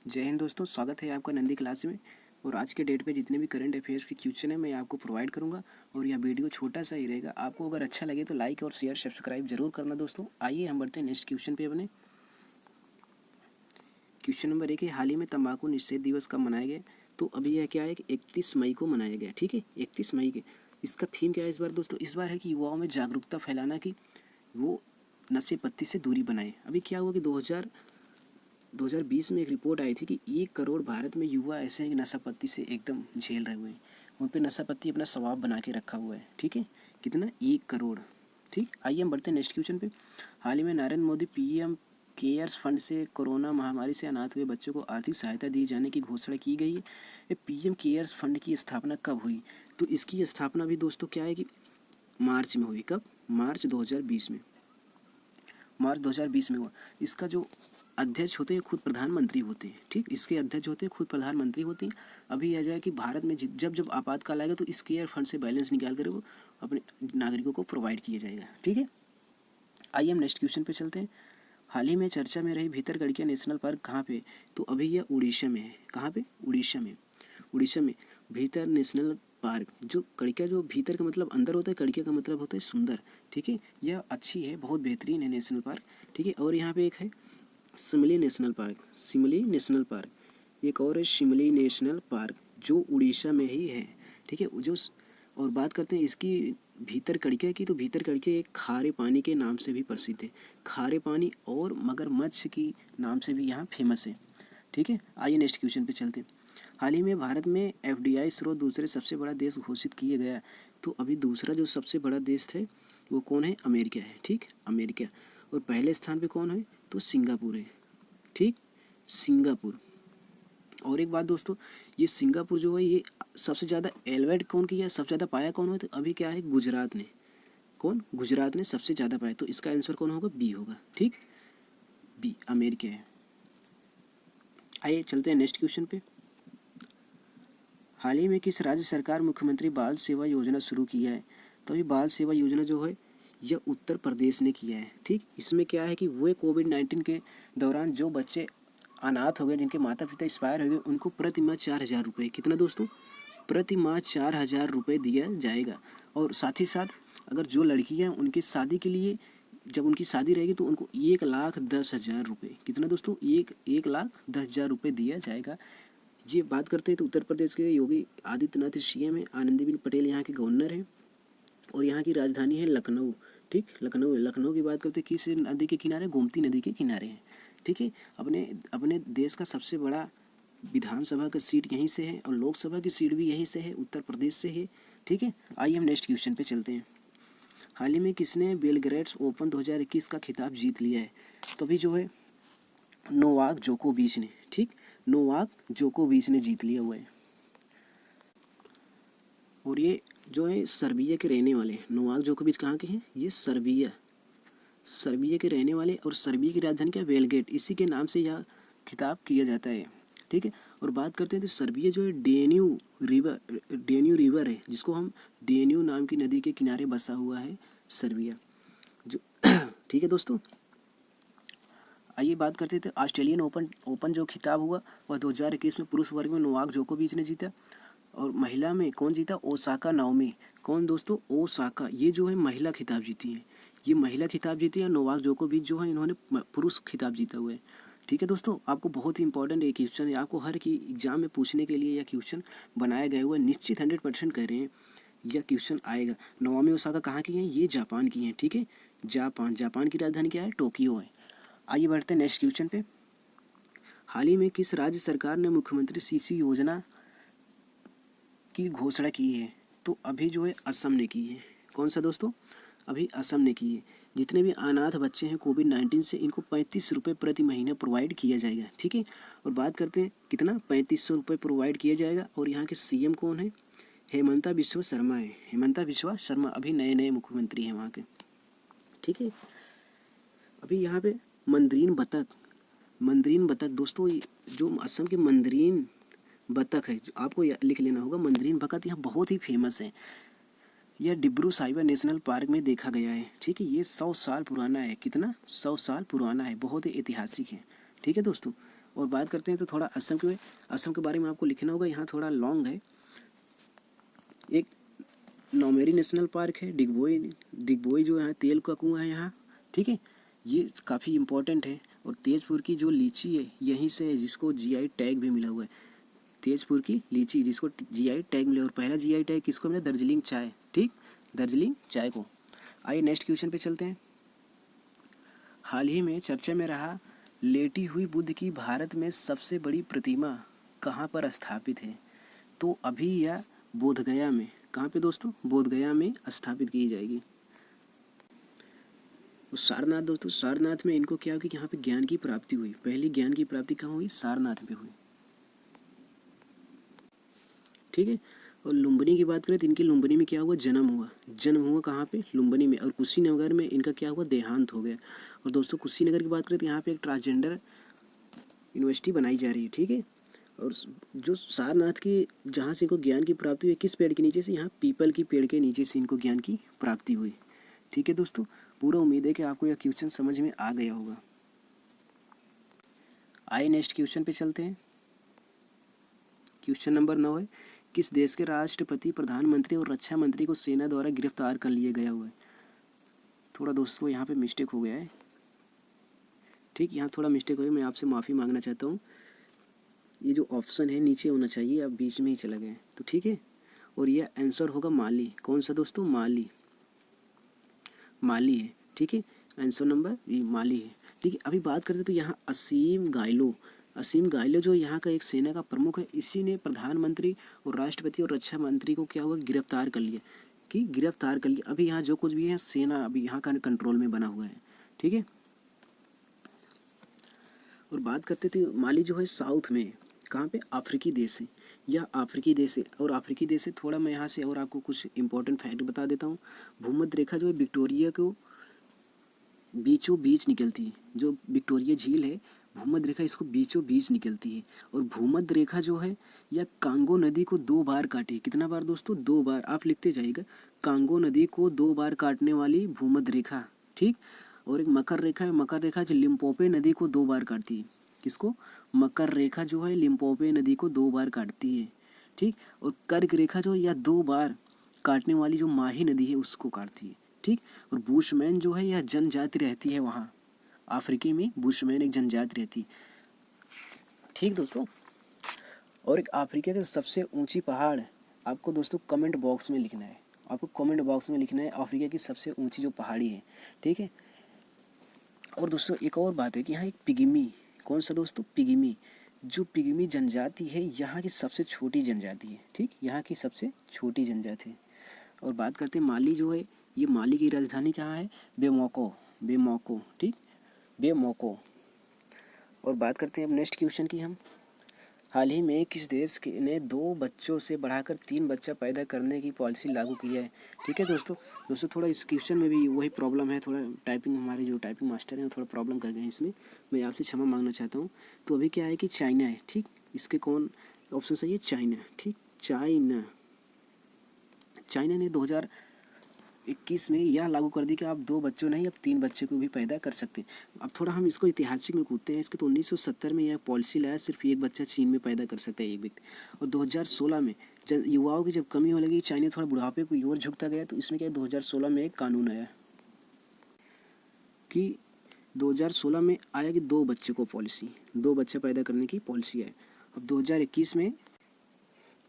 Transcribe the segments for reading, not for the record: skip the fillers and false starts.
जय हिंद दोस्तों, स्वागत है आपका नंदी क्लास में। और आज के डेट पे जितने भी करंट अफेयर्स के क्वेश्चन है मैं आपको प्रोवाइड करूंगा। और यह वीडियो छोटा सा ही रहेगा। आपको अगर अच्छा लगे तो लाइक और शेयर सब्सक्राइब जरूर करना दोस्तों। आइए हम बढ़ते हैं नेक्स्ट क्वेश्चन पे अपने। क्वेश्चन नंबर 1 है, हाल ही में तंबाकू निषेध दिवस कब मनाया गया? तो अभी यह क्या है कि 31 मई को मनाया गया। ठीक है, 31 मई के। इसका थीम क्या है इस बार दोस्तों? इस बार है कि युवाओं में जागरूकता फैलाना कि वो नशे पत्ती से दूरी बनाए। अभी क्या हुआ कि 2020 में एक रिपोर्ट आई थी कि 1 करोड़ भारत में युवा ऐसे हैं कि नशा पत्ती से एकदम झेल रहे हुए हैं। उन पे नशा पत्ती अपना स्वभाव बना के रखा हुआ है। ठीक है, कितना? 1 करोड़। ठीक, आइए हम बढ़ते हैं नेक्स्ट क्वेश्चन पे। हाल ही में Narendra Modi PM cares fund से कोरोना महामारी से अनाथ हुए बच्चों को आर्थिक सहायता दिए जाने की घोषणा की गई है। ये पीएम केयर्स फंड की स्थापना कब हुई? तो इसकी स्थापना भी दोस्तों क्या है कि मार्च में हुई। कब? मार्च 2020 में। मार्च 2020 में हुआ। इसका जो अध्यक्ष होते हैं खुद प्रधानमंत्री होते हैं। ठीक, इसके अध्यक्ष होते हैं खुद प्रधानमंत्री होते हैं। अभी यह जाए कि भारत में जब जब आपातकाल आएगा तो इस केयर फंड से बैलेंस निकाल कर वो अपने नागरिकों को प्रोवाइड किया जाएगा। ठीक है, आइए हम नेक्स्ट क्वेश्चन पे चलते हैं। हाल ही में चर्चा में रही भीतरकनिका नेशनल पार्क कहाँ पे? तो अभी यह उड़ीसा में है। कहाँ पे? उड़ीसा में। उड़ीसा में भीतर नेशनल पार्क। जो कड़िका जो भीतर का मतलब अंदर होता है, कड़िका का मतलब होता है सुंदर। ठीक है, यह अच्छी है, बहुत बेहतरीन है नेशनल पार्क। ठीक है, और यहाँ पे एक है शिमली नेशनल पार्क। शिमली नेशनल पार्क एक और है, शिमली नेशनल पार्क जो उड़ीसा में ही है। ठीक है, जो और बात करते हैं इसकी भीतरकनिका की। तो भीतरकनिका एक खारे पानी के नाम से भी प्रसिद्ध है। खारे पानी और मगरमच्छ की नाम से भी यहाँ फेमस है। ठीक है, आइए नेक्स्ट क्वेश्चन पे चलते हैं। हाल ही में भारत में एफडीआई स्रोत दूसरे सबसे बड़ा देश घोषित किया गया। तो अभी दूसरा जो सबसे बड़ा देश है वो कौन है? अमेरिका है। ठीक, अमेरिका। और पहले स्थान पे कौन है? तो सिंगापुर है। ठीक, सिंगापुर। और एक बात दोस्तों, ये सिंगापुर जो है ये सबसे ज़्यादा एलिवेट कौन किया है, सबसे ज़्यादा पाया कौन है? तो अभी क्या है, गुजरात ने। कौन? गुजरात ने सबसे ज़्यादा पाया। तो इसका आंसर कौन होगा? बी होगा। ठीक, बी अमेरिका है। आइए चलते हैं नेक्स्ट क्वेश्चन पे। हाल ही में किस राज्य सरकार मुख्यमंत्री बाल सेवा योजना शुरू किया है? तो अभी बाल सेवा योजना जो है यह उत्तर प्रदेश ने किया है। ठीक, इसमें क्या है कि वो कोविड-19 के दौरान जो बच्चे अनाथ हो गए, जिनके माता पिता एक्सपायर हो गए, उनको प्रति माह 4,000 रुपये। कितना दोस्तों? प्रति माह 4,000 रुपये दिया जाएगा। और साथ ही साथ अगर जो लड़कियां उनकी शादी के लिए, जब उनकी शादी रहेगी तो उनको 1,10,000 रुपये। कितना दोस्तों? 1,10,000 रुपये दिया जाएगा। ये बात करते हैं तो उत्तर प्रदेश के योगी आदित्यनाथ सीएम है। आनंदीबेन पटेल यहाँ के गवर्नर हैं। और यहाँ की राजधानी है लखनऊ। ठीक, लखनऊ है। लखनऊ की बात करते हैं किस नदी के किनारे? गोमती नदी के किनारे है। ठीक है, अपने अपने देश का सबसे बड़ा विधानसभा का सीट यहीं से है और लोकसभा की सीट भी यहीं से है, उत्तर प्रदेश से है। ठीक है, आइए हम नेक्स्ट क्वेश्चन पे चलते हैं। हाल ही में किसने बेलग्रेड्स ओपन 2021 का खिताब जीत लिया है? तो अभी जो है नोवाक जोकोविच ने। ठीक, नोवाक जोकोविच ने जीत लिया हुआ है। और ये जो है सर्बिया के रहने वाले नोवाक जोकोविच कहाँ के हैं? ये सर्बिया के रहने वाले। और सर्बिया की राजधानी क्या? बेलग्रेड। इसी के नाम से यह खिताब किया जाता है। ठीक है, और बात करते हैं तो सर्बिया जो है डेन्यू रिवर है, जिसको हम डेन्यू नाम की नदी के किनारे बसा हुआ है सर्बिया जो ठीक है दोस्तों, आइए बात करते थे ऑस्ट्रेलियन ओपन जो खिताब हुआ वह 2021 में पुरुष वर्ग में नोवाक जोकोविच ने जीता। और महिला में कौन जीता? Osaka Naomi. कौन दोस्तों? ओसाका। ये जो है महिला खिताब जीती है। ये महिला खिताब जीती है। नोवाक जोकोविच जो है इन्होंने पुरुष खिताब जीता हुआ है। ठीक है दोस्तों, आपको बहुत ही इंपॉर्टेंट ये क्वेश्चन है। आपको हर की एग्जाम में पूछने के लिए यह क्वेश्चन बनाया गया हुआ है। निश्चित 100% कह रहे हैं यह क्वेश्चन आएगा। नाओमी ओसाका कहाँ की हैं? ये जापान की हैं। ठीक है, जापान की राजधानी क्या है? टोक्यो है। आइए बढ़ते हैं नेक्स्ट क्वेश्चन पे। हाल ही में किस राज्य सरकार ने मुख्यमंत्री शिशु योजना की घोषणा की है? तो अभी जो है असम ने की है। कौन सा दोस्तों? अभी असम ने की है। जितने भी अनाथ बच्चे हैं कोविड-19 से, इनको 35 रुपये प्रति महीने प्रोवाइड किया जाएगा। ठीक है, और बात करते हैं कितना? 3500 रुपये प्रोवाइड किया जाएगा। और यहाँ के सीएम कौन है? हेमंता बिस्वा शर्मा है। हेमंता बिस्वा शर्मा अभी नए नए मुख्यमंत्री हैं वहाँ के। ठीक है, अभी यहाँ पे मंदरीन बतख दोस्तों, जो असम के मंदरीन बतख है, जो आपको लिख लेना होगा। मंदरीन बतख यहाँ बहुत ही फेमस है। यह डिब्रू साहिबा नेशनल पार्क में देखा गया है। ठीक है, ये 100 साल पुराना है। कितना? 100 साल पुराना है, बहुत ही ऐतिहासिक है। ठीक है दोस्तों, और बात करते हैं तो थोड़ा असम के बारे में आपको लिखना होगा, यहाँ थोड़ा लॉन्ग है। एक नौमेरी नेशनल पार्क है, डिगबोई जो है तेल का कुआं है यहाँ, ठीक है, ये काफ़ी इम्पोर्टेंट है। और तेजपुर की जो लीची है यहीं से है, जिसको जीआई टैग भी मिला हुआ है। तेजपुर की लीची जिसको जीआई टैग मिला, और पहला जीआई टैग किसको मिला? दार्जिलिंग चाय, ठीक, दार्जिलिंग चाय को। आइए नेक्स्ट क्वेश्चन पे चलते हैं। हाल ही में चर्चा में रहा लेटी हुई बुद्ध की भारत में सबसे बड़ी प्रतिमा कहाँ पर स्थापित है? तो अभी या बोधगया में? कहाँ पे दोस्तों? बोधगया में स्थापित की जाएगी। सारनाथ दोस्तों, सारनाथ में इनको क्या हुआ कि यहाँ पे ज्ञान की प्राप्ति हुई। पहली ज्ञान की प्राप्ति कहाँ हुई? सारनाथ में हुई, ठीक है। और लुम्बिनी की बात करें तो इनकी लुम्बिनी में क्या हुआ? जन्म हुआ कहाँ पे? लुम्बिनी में। और कुशीनगर में इनका क्या हुआ? देहांत हो गया। और दोस्तों कुशीनगर की बात करें तो यहाँ पे एक ट्रांसजेंडर यूनिवर्सिटी बनाई जा रही है, ठीक है। और जो सारनाथ की जहाँ से इनको ज्ञान की प्राप्ति हुई, किस पेड़ के नीचे से? यहाँ पीपल की पेड़ के नीचे से इनको ज्ञान की प्राप्ति हुई, ठीक है दोस्तों। पूरा उम्मीद है कि आपको यह क्वेश्चन समझ में आ गया होगा। आइए नेक्स्ट क्वेश्चन पे चलते हैं। क्वेश्चन नंबर 9 है, किस देश के राष्ट्रपति, प्रधानमंत्री और रक्षा मंत्री को सेना द्वारा गिरफ्तार कर लिया गया हुआ है? थोड़ा दोस्तों यहाँ पे मिस्टेक हो गया है, ठीक, यहाँ थोड़ा मिस्टेक हो गया, मैं आपसे माफ़ी मांगना चाहता हूँ। ये जो ऑप्शन है नीचे होना चाहिए, अब बीच में ही चला गया, तो ठीक है। और यह आंसर होगा माली। कौन सा दोस्तों? माली है, ठीक है। आंसर नंबर ये माली है, ठीक है। अभी बात करते तो यहाँ असीम गायलो जो यहाँ का एक सेना का प्रमुख है, इसी ने प्रधानमंत्री और राष्ट्रपति और रक्षा मंत्री को क्या हुआ? गिरफ्तार कर लिया। अभी यहाँ जो कुछ भी है सेना अभी यहाँ का कंट्रोल में बना हुआ है, ठीक है। और बात करते थे माली जो है साउथ में, कहाँ पे? अफ्रीकी देश है, यह अफ्रीकी देश है। और अफ्रीकी देश है, थोड़ा मैं यहाँ से और आपको कुछ इंपॉर्टेंट फैक्ट बता देता हूँ। भूमध्य रेखा जो है विक्टोरिया को बीचों बीच निकलती है। जो विक्टोरिया झील है, भूमध्य रेखा इसको बीचों बीच निकलती है। और भूमध्य रेखा जो है यह कांगो नदी को 2 बार काटे। कितना बार दोस्तों? 2 बार। आप लिखते जाइएगा, कांगो नदी को 2 बार काटने वाली भूमध्य रेखा, ठीक। और एक मकर रेखा है, मकर रेखा जो लिम्पोपो नदी को 2 बार काटती है। किसको? मकर रेखा जो है लिम्पोपो नदी को 2 बार काटती है, ठीक। और कर्क रेखा जो यह 2 बार काटने वाली जो माही नदी है उसको काटती है, ठीक। और बुशमैन जो है यह जनजाति रहती है वहाँ अफ्रीका में, बुशमैन एक जनजाति रहती है, ठीक दोस्तों। और एक अफ्रीका के सबसे ऊंची पहाड़ आपको दोस्तों कमेंट बॉक्स में लिखना है, अफ्रीका की सबसे ऊंची जो पहाड़ी है, ठीक है। और दोस्तों एक और बात है कि यहाँ एक पिग्मी, कौन सा दोस्तों? पिग्मी, जो पिग्मी जनजाति है यहाँ की सबसे छोटी जनजाति है, ठीक, यहाँ की सबसे छोटी जनजाति है। और बात करते हैं माली जो है, ये माली की राजधानी कहाँ है? बेमौको, ठीक, बेमौको। और बात करते हैं अब नेक्स्ट क्वेश्चन की हम। हाल ही में किस देश ने 2 बच्चों से बढ़ाकर 3 बच्चा पैदा करने की पॉलिसी लागू की है? ठीक है दोस्तों थोड़ा इस क्वेश्चन में भी वही प्रॉब्लम है, थोड़ा टाइपिंग, हमारे जो टाइपिंग मास्टर हैं थोड़ा प्रॉब्लम कर गए हैं इसमें, मैं आपसे क्षमा मांगना चाहता हूँ। तो अभी क्या है कि चाइना है, ठीक, इसके कौन ऑप्शन सही है? चाइना, ठीक, चाइना ने 2021 में यह लागू कर दी कि आप 2 बच्चों नहीं अब 3 बच्चे को भी पैदा कर सकते हैं। अब थोड़ा हम इसको ऐतिहासिक में कूदते हैं। इसके तो 1970 में यह पॉलिसी लाया, सिर्फ एक बच्चा चीन में पैदा कर सकता है एक व्यक्ति। और 2016 में युवाओं की जब कमी होने लगी, चाइना थोड़ा बुढ़ापे को ओर झुकता गया, तो इसमें क्या 2016 में एक कानून आया कि 2016 में आया कि 2 बच्चे को पॉलिसी, 2 बच्चे पैदा करने की पॉलिसी है। अब 2021 में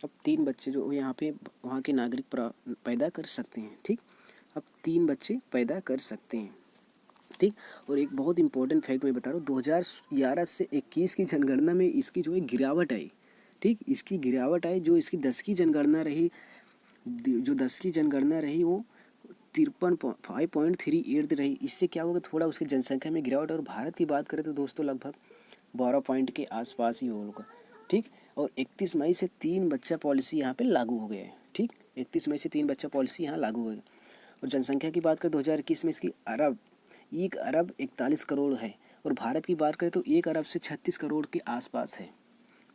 अब 3 बच्चे जो यहाँ पे वहाँ के नागरिक पैदा कर सकते हैं, ठीक, अब 3 बच्चे पैदा कर सकते हैं, ठीक। और एक बहुत इंपॉर्टेंट फैक्ट मैं बता रहा हूँ, 2011 से 21 की जनगणना में इसकी जो है गिरावट आई, ठीक, इसकी गिरावट आई। जो इसकी 10 की जनगणना रही, वो 5.38 रही। इससे क्या होगा, थोड़ा उसकी जनसंख्या में गिरावट। और भारत की बात करें तो दोस्तों लगभग 12 पॉइंट के आसपास ही होगा, ठीक। और 31 मई से 3 बच्चा पॉलिसी यहाँ पे लागू हो गया है, ठीक, 31 मई से 3 बच्चा पॉलिसी यहाँ लागू हो गई। और जनसंख्या की बात करें 2021 में इसकी 1 अरब 41 करोड़ है। और भारत की बात करें तो 1 अरब से 36 करोड़ के आसपास है,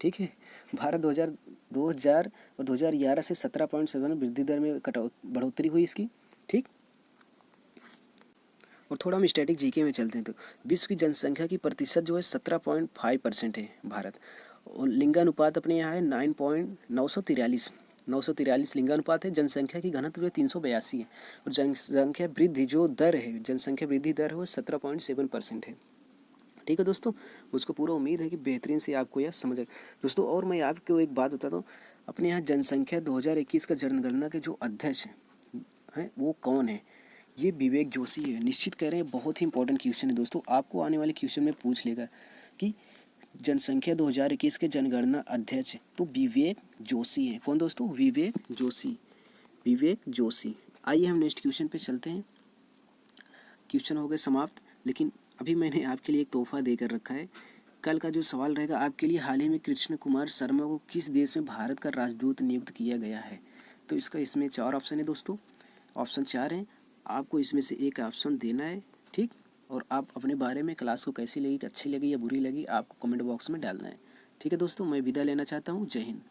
ठीक है। भारत 2000 और 2011 से 17.7 वृद्धि दर में बढ़ोतरी हुई इसकी, ठीक। और थोड़ा हम स्टैटिक जीके में चलते हैं तो विश्व की जनसंख्या की प्रतिशत जो है 17.5% है भारत। और लिंगानुपात अपने यहाँ है 943 लिंगानुपात है। जनसंख्या की घनत्व जो है 382 है। और जनसंख्या वृद्धि जो दर है, जनसंख्या वृद्धि दर है वो 17.7% है। ठीक है दोस्तों, मुझको पूरा उम्मीद है कि बेहतरीन से आपको यह समझ आए दोस्तों। और मैं आपको एक बात बताता हूँ, अपने यहाँ जनसंख्या 2021 का जनगणना के जो अध्यक्ष हैं वो कौन है? ये विवेक जोशी है। निश्चित कह रहे हैं, बहुत ही इंपॉर्टेंट क्वेश्चन है दोस्तों, आपको आने वाले क्वेश्चन में पूछ लेगा कि जनसंख्या 2021 के जनगणना अध्यक्ष तो विवेक जोशी हैं। कौन दोस्तों? विवेक जोशी, विवेक जोशी। आइए हम नेक्स्ट क्वेश्चन पे चलते हैं। क्वेश्चन हो गए समाप्त, लेकिन अभी मैंने आपके लिए एक तोहफा देकर रखा है। कल का जो सवाल रहेगा आपके लिए, हाल ही में कृष्ण कुमार शर्मा को किस देश में भारत का राजदूत नियुक्त किया गया है? तो इसका इसमें 4 ऑप्शन है दोस्तों, ऑप्शन 4 हैं। आपको इसमें से एक ऑप्शन देना है, ठीक। और आप अपने बारे में क्लास को कैसी लगी, अच्छी लगी या बुरी लगी, आपको कमेंट बॉक्स में डालना है। ठीक है दोस्तों, मैं विदा लेना चाहता हूँ। जय हिंद।